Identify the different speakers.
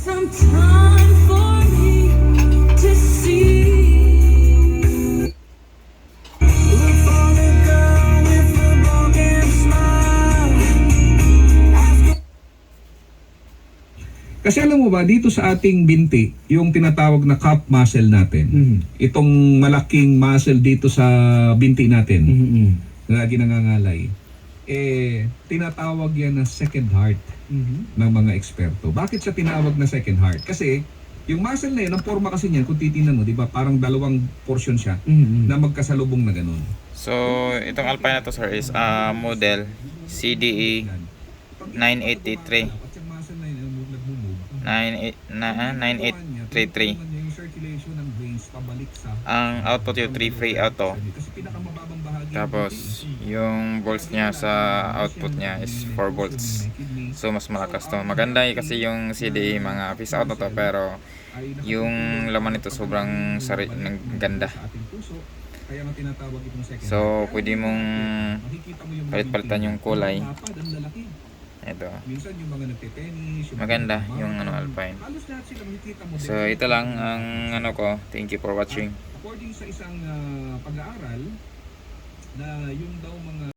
Speaker 1: some time for me to see. Look for the girl with the broken smile.
Speaker 2: Kasi alam mo ba, dito sa ating binti, yung tinatawag na calf muscle natin, itong malaking muscle dito sa binti natin, na lagi nangangalay, tinatawag yan na second heart ng mga eksperto. Bakit siya tinawag na second heart? Kasi yung muscle na yun, ang forma kasi niyan, kung titingnan mo, di ba, parang dalawang portion siya na magkasalubong na ganun.
Speaker 3: So, itong Alpine na to sir is model CDE 983. 9833. Ang output yung 3-free auto. Tapos yung volts niya sa output niya is 4 volts. So mas malakas to. Maganda kasi yung CDE mga peace out na to, pero yung laman nito sobrang ganda. So pwede mong palit-palitan yung kulay. Ito. Maganda yung Alpine. So ito lang ang ko. Thank you for watching.
Speaker 2: According sa isang pag-aaral na yung daw mga